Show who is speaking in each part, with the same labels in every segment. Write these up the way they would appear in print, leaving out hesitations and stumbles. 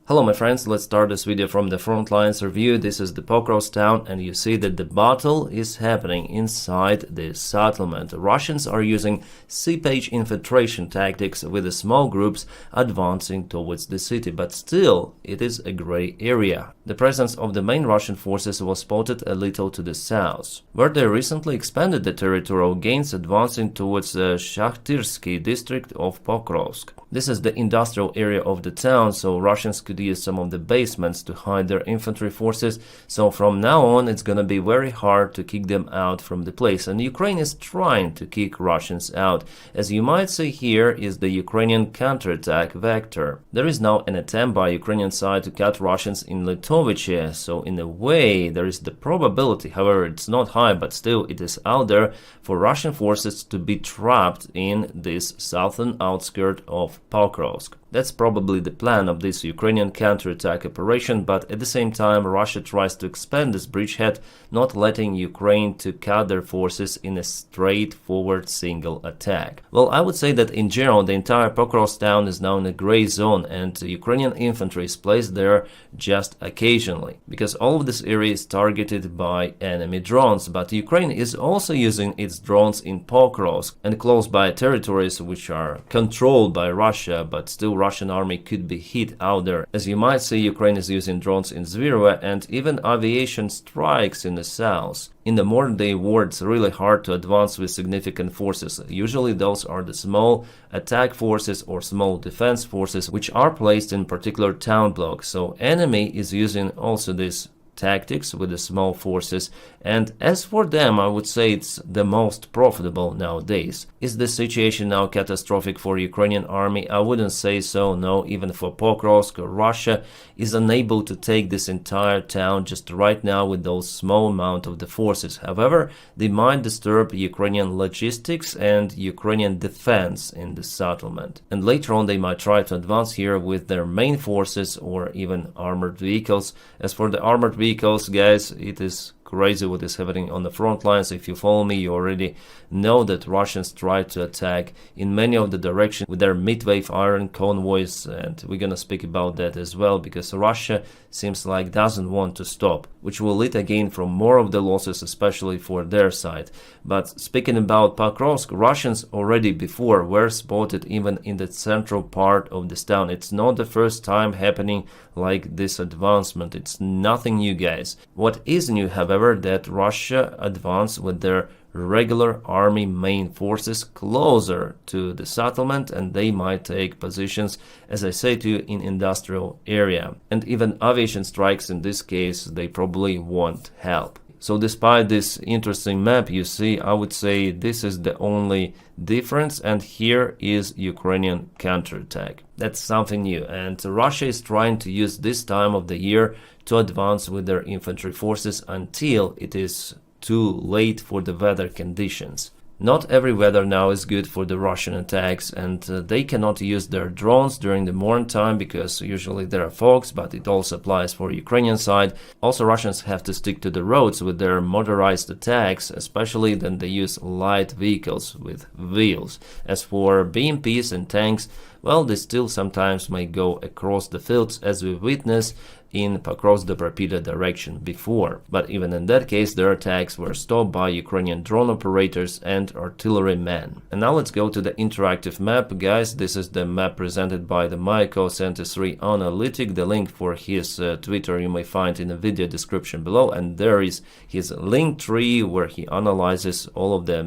Speaker 1: Hello my friends, let's start this video from the Frontlines review. This is the Pokrovsk town and you see that the battle is happening inside this settlement. The Russians are using seepage infiltration tactics with the small groups advancing towards the city, but still it is a gray area. The presence of the main Russian forces was spotted a little to the south, where they recently expanded the territorial gains, advancing towards the Shahtyrsky district of Pokrovsk. This is the industrial area of the town, so Russians could use some of the basements to hide their infantry forces, so from now on it's gonna be very hard to kick them out from the place, and Ukraine is trying to kick Russians out. As you might see, here is the Ukrainian counterattack vector. There is now an attempt by Ukrainian side to cut Russians in Litovice, so in a way there is the probability, however it's not high, but still it is out there, for Russian forces to be trapped in this southern outskirt of Pokrovsk. That's probably the plan of this Ukrainian counterattack operation, but at the same time Russia tries to expand this bridgehead, not letting Ukraine to cut their forces in a straightforward single attack. Well, I would say that in general the entire Pokrovsk town is now in a gray zone, and Ukrainian infantry is placed there just occasionally, because all of this area is targeted by enemy drones, but Ukraine is also using its drones in Pokrovsk and close by territories which are controlled by Russia, but still Russian army could be hit out there. As you might see, Ukraine is using drones in Zvirova and even aviation strikes in the south. In the modern day war, it's really hard to advance with significant forces. Usually those are the small attack forces or small defense forces which are placed in particular town blocks. So enemy is using also this tactics with the small forces, and as for them I would say it's the most profitable nowadays. Is the situation now catastrophic for Ukrainian army? I wouldn't say so, no. Even for Pokrovsk, Russia is unable to take this entire town just right now with those small amount of the forces. However, they might disturb Ukrainian logistics and Ukrainian defense in the settlement, and later on they might try to advance here with their main forces or even armored vehicles. As for the armored vehicles, guys, it is crazy what is happening on the front lines. If you follow me, you already know that Russians try to attack in many of the directions with their mid-wave iron convoys, and we're gonna speak about that as well, because Russia seems like doesn't want to stop, which will lead again from more of the losses, especially for their side. But speaking about Pokrovsk, Russians already before were spotted even in the central part of this town. It's not the first time happening like this advancement. It's nothing new, guys. What is new, however, that Russia advanced with their regular army main forces closer to the settlement, and they might take positions, as I say to you, in industrial area, and even aviation strikes in this case they probably won't help. So despite this interesting map, you see, I would say this is the only difference, and here is Ukrainian counterattack. That's something new, and Russia is trying to use this time of the year to advance with their infantry forces until it is too late for the weather conditions. Not every weather now is good for the Russian attacks, and they cannot use their drones during the morning time because usually there are fogs, but it also applies for Ukrainian side. Also, Russians have to stick to the roads with their motorized attacks, especially then they use light vehicles with wheels. As for BMPs and tanks, well, they still sometimes may go across the fields, as we witnessed in Pokrovsk-Dnipropetrovsk direction before, but even in that case their attacks were stopped by Ukrainian drone operators and artillerymen. And now let's go to the interactive map, guys. This is the map presented by the Myco73 Analytic. The link for his Twitter you may find in the video description below, and there is his link tree where he analyzes all of the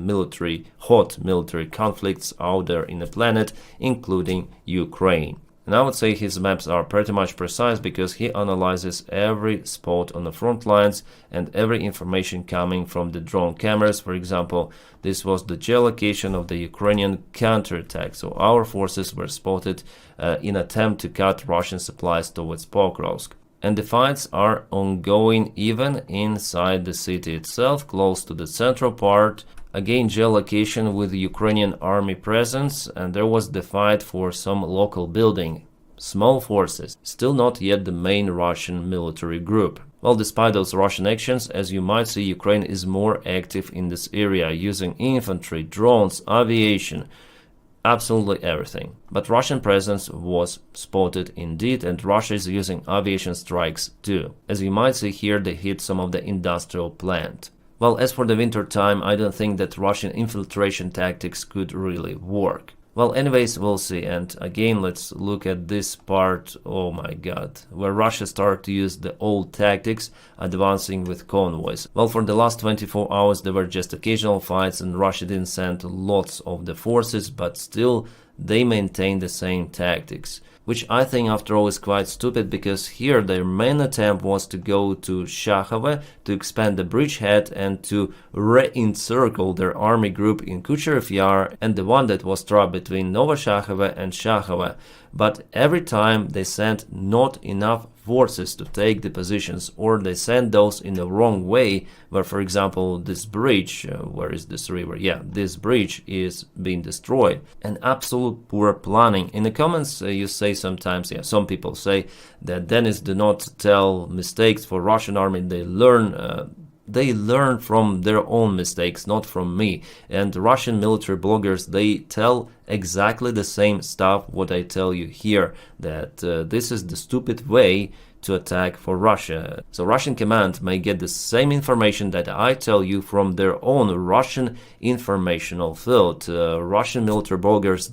Speaker 1: hot military conflicts out there in the planet, including Ukraine. And I would say his maps are pretty much precise because he analyzes every spot on the front lines and every information coming from the drone cameras. For example, this was the geolocation of the Ukrainian counterattack. So our forces were spotted in attempt to cut Russian supplies towards Pokrovsk. And the fights are ongoing even inside the city itself, close to the central part. Again, geolocation with Ukrainian army presence, and there was the fight for some local building. Small forces, still not yet the main Russian military group. Well, despite those Russian actions, as you might see, Ukraine is more active in this area, using infantry, drones, aviation. absolutely everything. But Russian presence was spotted indeed, and Russia is using aviation strikes too. As you might see here, they hit some of the industrial plant. Well, as for the winter time, I don't think that Russian infiltration tactics could really work. Well, anyways, we'll see. And again, let's look at this part, oh my god, where Russia started to use the old tactics, advancing with convoys. Well, for the last 24 hours, there were just occasional fights, and Russia didn't send lots of the forces, but still, they maintained the same tactics. Which I think after all is quite stupid, because here their main attempt was to go to Shakhove, to expand the bridgehead and to re-encircle their army group in Kucherev Yar and the one that was trapped between Novoshachove and Shakhove. But every time they sent not enough forces to take the positions, or they sent those in the wrong way, where for example this bridge, where is this river? Yeah, this bridge is being destroyed. An absolute poor planning. In the comments you say sometimes, yeah, some people say that Dennis do not tell mistakes for Russian army, they learn from their own mistakes, not from me. And Russian military bloggers, they tell exactly the same stuff what I tell you here, that this is the stupid way to attack for Russia. So Russian command may get the same information that I tell you from their own Russian informational field. Russian military bloggers,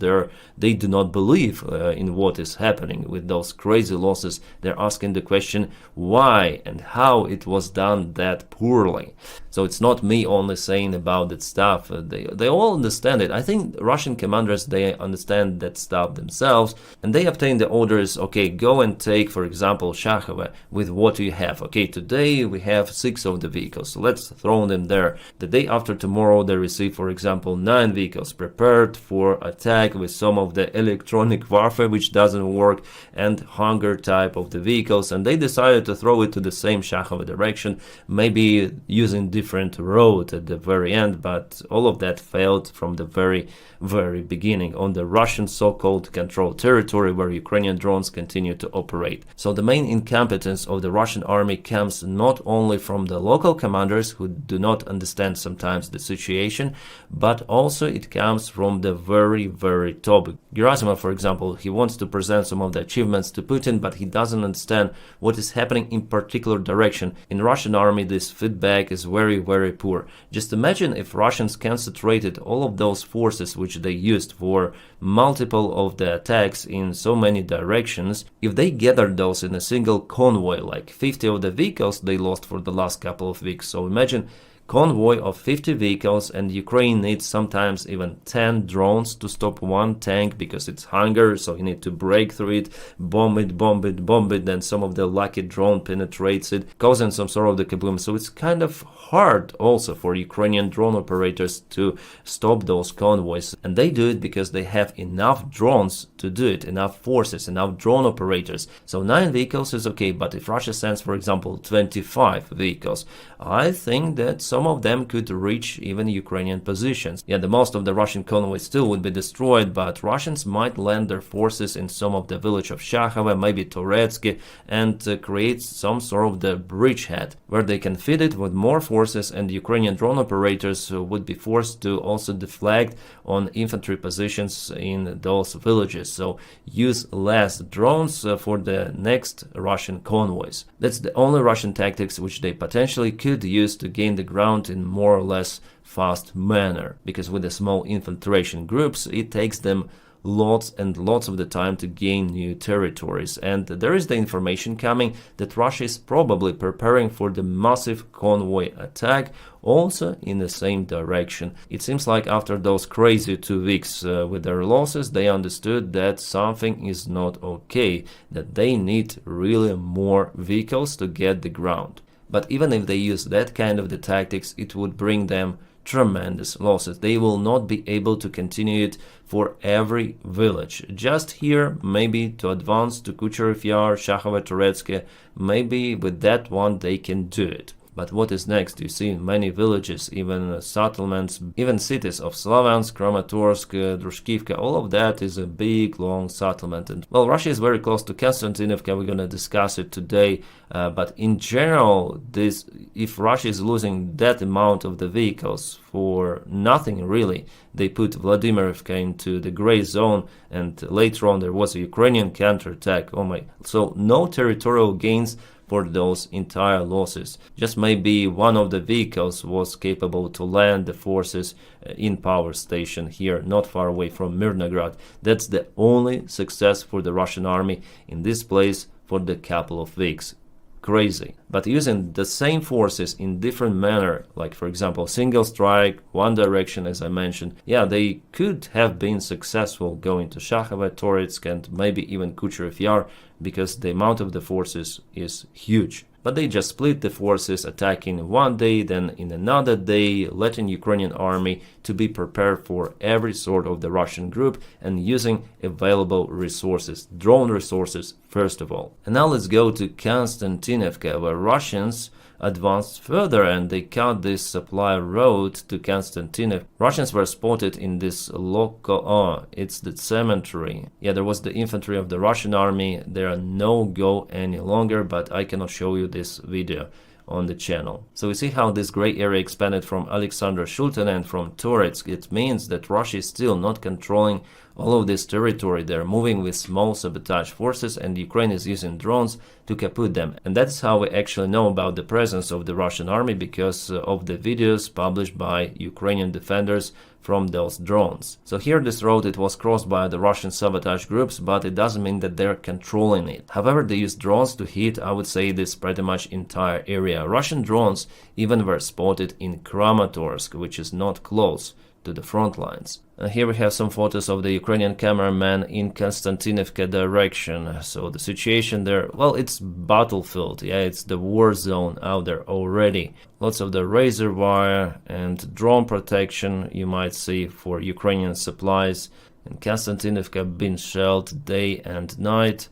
Speaker 1: they do not believe in what is happening with those crazy losses. They're asking the question why and how it was done that poorly. So it's not me only saying about that stuff. They all understand it. I think Russian commanders, they understand that stuff themselves, and they obtain the orders, okay, go and take, for example, Shakhove with what you have. Okay, today we have 6 of the vehicles, so let's throw them there. The day after tomorrow they receive, for example, 9 vehicles prepared for attack with some of the electronic warfare which doesn't work and hunger type of the vehicles, and they decided to throw it to the same Shakhove direction, maybe using different road at the very end, but all of that failed from the very beginning on the Russian so-called controlled territory where Ukrainian drones continue to operate. So the main incompetence of the Russian army comes not only from the local commanders who do not understand sometimes the situation, but also it comes from the very top. Gerasimov, for example, he wants to present some of the achievements to Putin, but he doesn't understand what is happening in particular direction. In Russian army, this feedback is very poor. Just imagine if Russians concentrated all of those forces which they used for multiple of the attacks in so many directions, if they gathered those in a single convoy, like 50 of the vehicles they lost for the last couple of weeks. So imagine convoy of 50 vehicles, and Ukraine needs sometimes even 10 drones to stop one tank because it's hunger, so you need to break through it, bomb it, then some of the lucky drone penetrates it, causing some sort of the kaboom. So it's kind of hard also for Ukrainian drone operators to stop those convoys, and they do it because they have enough drones to do it, enough forces, enough drone operators. So 9 vehicles is okay, but if Russia sends, for example, 25 vehicles, I think that some of them could reach even Ukrainian positions. Yeah, the most of the Russian convoys still would be destroyed, but Russians might land their forces in some of the village of Shakhove, maybe Toretsky, and create some sort of the bridgehead where they can feed it with more forces, and Ukrainian drone operators would be forced to also deflect on infantry positions in those villages. So use less drones for the next Russian convoys. That's the only Russian tactics which they potentially could use to gain the ground in more or less fast manner, because with the small infiltration groups it takes them lots and lots of the time to gain new territories. And there is the information coming that Russia is probably preparing for the massive convoy attack also in the same direction. It seems like after those crazy 2 weeks with their losses, they understood that something is not okay, that they need really more vehicles to get the ground. But even if they use that kind of the tactics, it would bring them tremendous losses. They will not be able to continue it for every village. Just here, maybe to advance to Kucherev Yar, Shakhove, Toretsky, maybe with that one they can do it. But what is next? You see many villages, even settlements, even cities of Slavyansk, Kramatorsk, Drushkivka, all of that is a big, long settlement. And well, Russia is very close to Konstantinovka. We're going to discuss it today. But in general, if Russia is losing that amount of the vehicles for nothing really, they put Vladimirivka into the gray zone, and later on there was a Ukrainian counterattack. Oh my! So no territorial gains for those entire losses. Just maybe one of the vehicles was capable to land the forces in power station here, not far away from Mirnograd. That's the only success for the Russian army in this place for the couple of weeks. Crazy. But using the same forces in different manner, like for example single strike, one direction as I mentioned, yeah, they could have been successful going to Shakhovo, Toretsk, and maybe even Kucherev Yar, because the amount of the forces is huge. But they just split the forces, attacking one day, then in another day, letting Ukrainian army to be prepared for every sort of the Russian group and using available resources, drone resources first of all. And now let's go to Konstantinovka, where Russians advanced further and they cut this supply road to Konstantinov. Russians were spotted in this it's the cemetery. Yeah, there was the infantry of the Russian army. They are no go any longer, but I cannot show you this video on the channel. So we see how this gray area expanded from Alexander Shultin and from Toretsk. It means that Russia is still not controlling all of this territory. They're moving with small sabotage forces, and Ukraine is using drones to kaput them. And that's how we actually know about the presence of the Russian army, because of the videos published by Ukrainian defenders from those drones. So here this road, it was crossed by the Russian sabotage groups, but it doesn't mean that they're controlling it. However, they used drones to hit, I would say, this pretty much entire area. Russian drones even were spotted in Kramatorsk, which is not close to the front lines. Here we have some photos of the Ukrainian cameraman in Konstantinovka direction. So the situation there, well, it's battlefield. Yeah, it's the war zone out there already. Lots of the razor wire and drone protection you might see for Ukrainian supplies. And Konstantinovka been shelled day and night.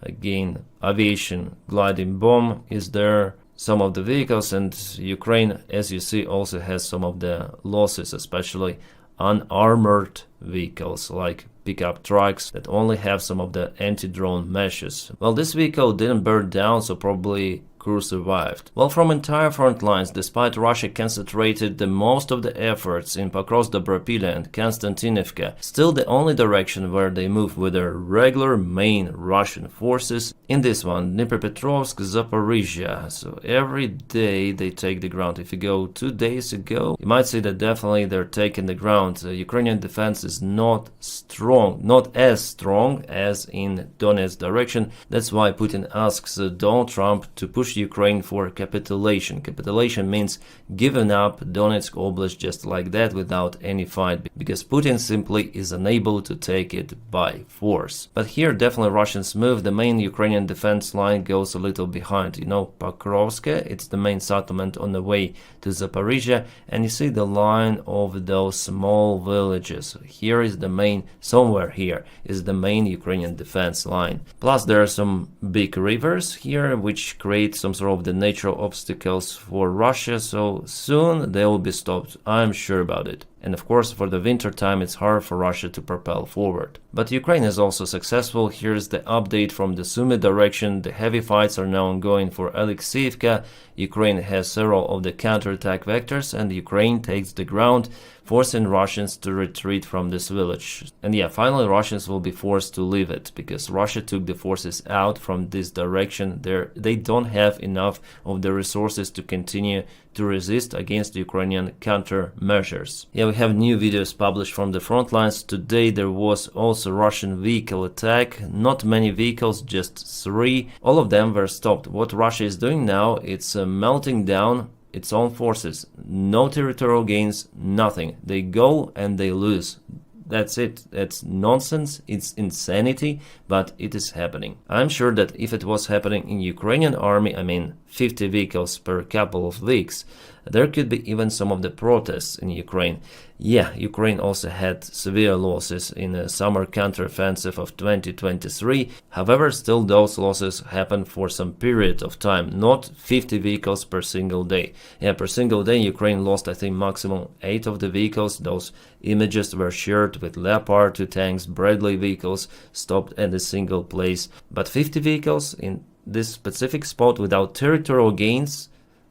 Speaker 1: Again, aviation gliding bomb is there. Some of the vehicles, and Ukraine, as you see, also has some of the losses, especially unarmored vehicles like pickup trucks that only have some of the anti-drone meshes. Well, this vehicle didn't burn down, so probably crew survived. Well, from entire front lines, despite Russia concentrated the most of the efforts in Pokrovsk, Dobropila and Konstantinovka, still the only direction where they move with their regular main Russian forces in this one, Dnipropetrovsk, Zaporizhia. So every day they take the ground. If you go 2 days ago, you might see that definitely they're taking the ground. Ukrainian defense is not strong, not as strong as in Donetsk direction. That's why Putin asks Donald Trump to push Ukraine for capitulation. Capitulation means giving up Donetsk Oblast just like that without any fight, because Putin simply is unable to take it by force. But here definitely Russians move. The main Ukrainian defense line goes a little behind. You know, Pokrovsk, it's the main settlement on the way to Zaporizhia, and you see the line of those small villages. Here is the main, somewhere here is the main Ukrainian defense line. Plus there are some big rivers here which create some sort of the natural obstacles for Russia, so soon they will be stopped. I'm sure about it. And of course, for the winter time, it's hard for Russia to propel forward. But Ukraine is also successful. Here's the update from the Sumy direction. The heavy fights are now ongoing for Alexeyevka. Ukraine has several of the counterattack vectors, and Ukraine takes the ground, forcing Russians to retreat from this village. And yeah, finally Russians will be forced to leave it, because Russia took the forces out from this direction. They don't have enough of the resources to continue to resist against Ukrainian countermeasures. Yeah, we have new videos published from the front lines. Today there was also Russian vehicle attack. Not many vehicles, just 3. All of them were stopped. What Russia is doing now, it's melting down its own forces. No territorial gains, nothing. They go and they lose. That's it. That's nonsense. It's insanity, but it is happening. I'm sure that if it was happening in Ukrainian army, I mean 50 vehicles per couple of weeks, There could be even some of the protests in Ukraine. Yeah, Ukraine also had severe losses in the summer counteroffensive of 2023. However, still those losses happened for some period of time, not 50 vehicles per single day. Yeah, per single day Ukraine lost I think maximum 8 of the vehicles. Those images were shared with Leopard 2 tanks, Bradley vehicles stopped at a single place. But 50 vehicles in this specific spot without territorial gains?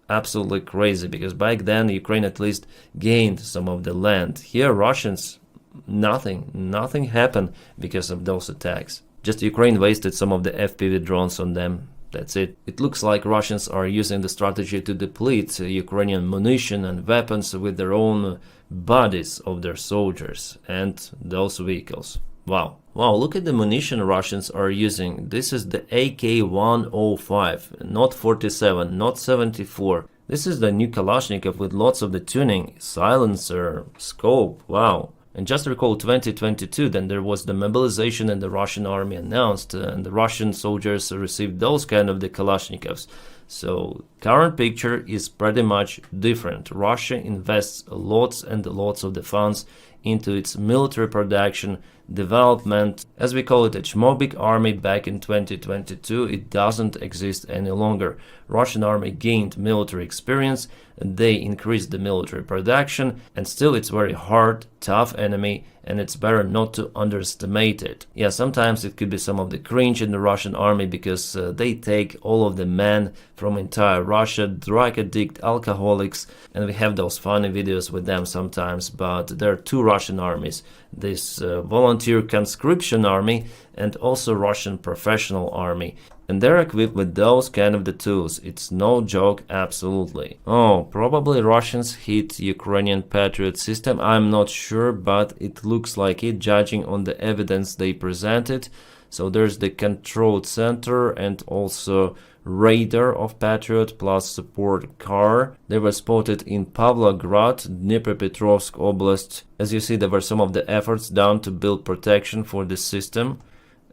Speaker 1: Absolutely crazy, because back then Ukraine at least gained some of the land. Here Russians, nothing happened because of those attacks. Just Ukraine wasted some of the FPV drones on them. That's it. It looks like Russians are using the strategy to deplete Ukrainian munition and weapons with their own bodies of their soldiers and those vehicles. Wow, look at the munition Russians are using. This is the AK-105, not 47, not 74. This is the new Kalashnikov with lots of the tuning, silencer, scope, wow. And just recall 2022, then there was the mobilization and the Russian army announced, and the Russian soldiers received those kind of the Kalashnikovs. So current picture is pretty much different. Russia invests lots and lots of the funds into its military production, development. As we call it, a Chmobik army back in 2022, it doesn't exist any longer. Russian army gained military experience, they increased the military production, and still it's very hard, tough enemy, and it's better not to underestimate it. Yeah, sometimes it could be some of the cringe in the Russian army because they take all of the men from entire Russia, drug addict, alcoholics, and we have those funny videos with them sometimes, but there are two Russian armies. This volunteer conscription army and also Russian professional army. And they're equipped with those kind of the tools. It's no joke, absolutely. Oh, probably Russians hit Ukrainian Patriot system. I'm not sure, but it looks like it, judging on the evidence they presented. So there's the control center and also radar of Patriot plus support car. They were spotted in Pavlograd, Dnipropetrovsk Oblast. As you see, there were some of the efforts done to build protection for the system.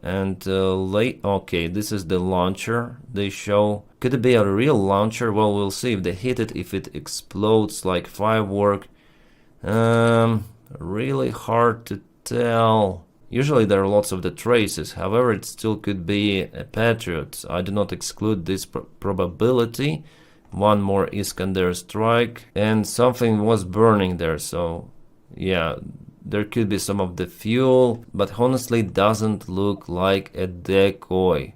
Speaker 1: And okay, this is the launcher they show. Could it be a real launcher? Well, we'll see if they hit it, if it explodes like firework. Really hard to tell. Usually there are lots of the traces, however it still could be a Patriot. I do not exclude this probability. One more Iskander strike, and something was burning there, so yeah. There could be some of the fuel, but honestly doesn't look like a decoy.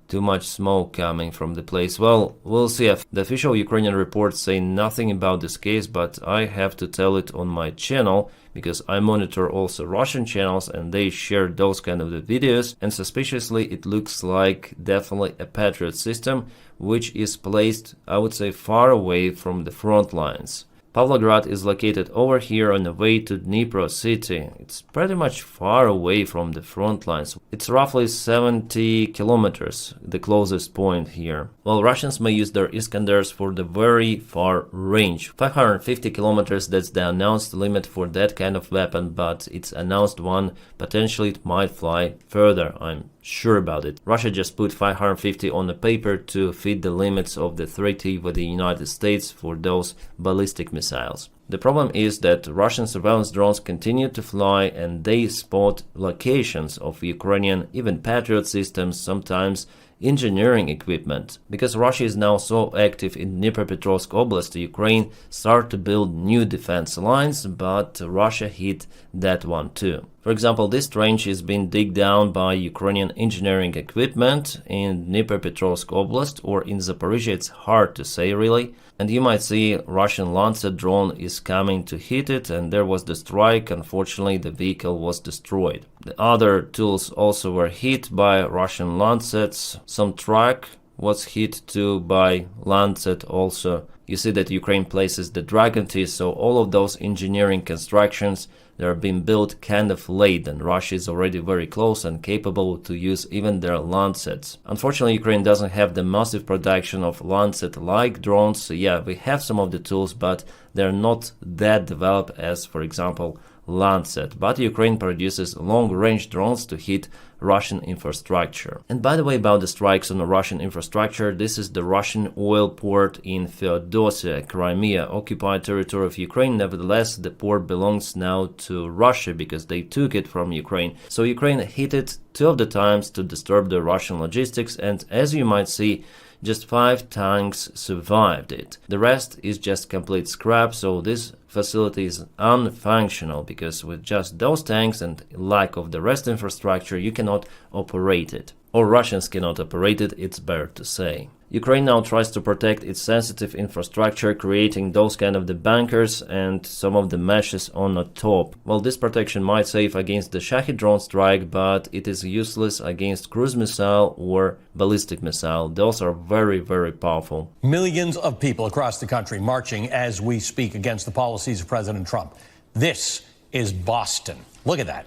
Speaker 1: Too much smoke coming from the place. Well, we'll see. The official Ukrainian reports say nothing about this case, but I have to tell it on my channel because I monitor also Russian channels and they share those kind of the videos, and suspiciously it looks like definitely a Patriot system, which is placed, I would say, far away from the front lines. Pavlograd is located over here on the way to Dnipro city. It's pretty much far away from the front lines. It's roughly 70 kilometers, the closest point here. Well, Russians may use their Iskanders for the very far range. 550 kilometers, that's the announced limit for that kind of weapon, but it's announced one. Potentially it might fly further, I'm sure about it. Russia just put 550 on the paper to fit the limits of the treaty with the United States for those ballistic missiles. The problem is that Russian surveillance drones continue to fly and they spot locations of Ukrainian, even Patriot systems, sometimes engineering equipment. Because Russia is now so active in Dnipropetrovsk Oblast, Ukraine start to build new defense lines, but Russia hit that one too. For example, this trench is being digged down by Ukrainian engineering equipment in Dnipropetrovsk Oblast, or in Zaporizhia, it's hard to say really. And you might see Russian Lancet drone is coming to hit it, and there was the strike. Unfortunately, the vehicle was destroyed. The other tools also were hit by Russian Lancets. Some truck was hit too by Lancet also. You see that Ukraine places the Dragon T, so all of those engineering constructions, they are being built kind of late, and Russia is already very close and capable to use even their Lancets. Unfortunately, Ukraine doesn't have the massive production of Lancet-like drones. So yeah, we have some of the tools, but they're not that developed as, for example, Lancet, but Ukraine produces long-range drones to hit Russian infrastructure. And by the way, about the strikes on the Russian infrastructure, this is the Russian oil port in Feodosia, Crimea, occupied territory of Ukraine. Nevertheless, the port belongs now to Russia because they took it from Ukraine. So Ukraine hit it 2 of the times to disturb the Russian logistics, and as you might see, just 5 tanks survived it. The rest is just complete scrap, so this facility is unfunctional because with just those tanks and lack of the rest infrastructure, you cannot operate it. Or Russians cannot operate it, it's better to say. Ukraine now tries to protect its sensitive infrastructure, creating those kind of the bunkers and some of the meshes on the top. Well, this protection might save against the Shahed drone strike, but it is useless against cruise missile or ballistic missile. Those are very, very powerful.
Speaker 2: Millions of people across the country marching as we speak against the policies of President Trump. This is Boston. Look at that.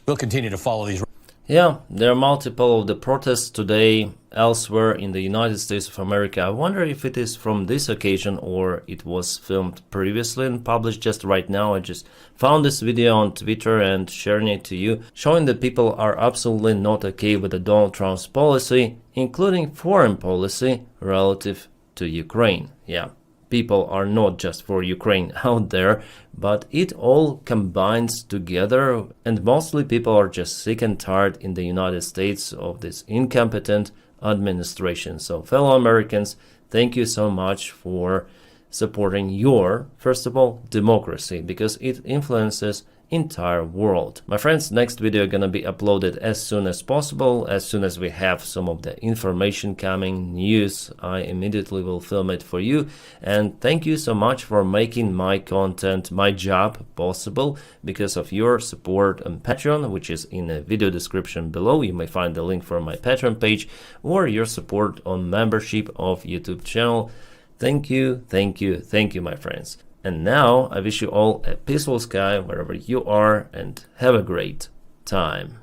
Speaker 2: We'll continue to follow these.
Speaker 1: Yeah, there are multiple of the protests today elsewhere in the United States of America. I wonder if it is from this occasion or it was filmed previously and published just right now. I just found this video on Twitter and sharing it to you, showing that people are absolutely not okay with the Donald Trump's policy, including foreign policy relative to Ukraine. Yeah. People are not just for Ukraine out there, but it all combines together, and mostly people are just sick and tired in the United States of this incompetent administration. So fellow Americans, thank you so much for supporting your, first of all, democracy, because it influences entire world. My friends, next video gonna be uploaded as soon as possible. As soon as we have some of the information coming, news, I immediately will film it for you. And thank you so much for making my content, my job possible. Because of your support on Patreon, which is in the video description below. You may find the link for my Patreon page, or your support on membership of YouTube channel. Thank you, thank you, thank you, my friends. And now I wish you all a peaceful sky wherever you are, and have a great time.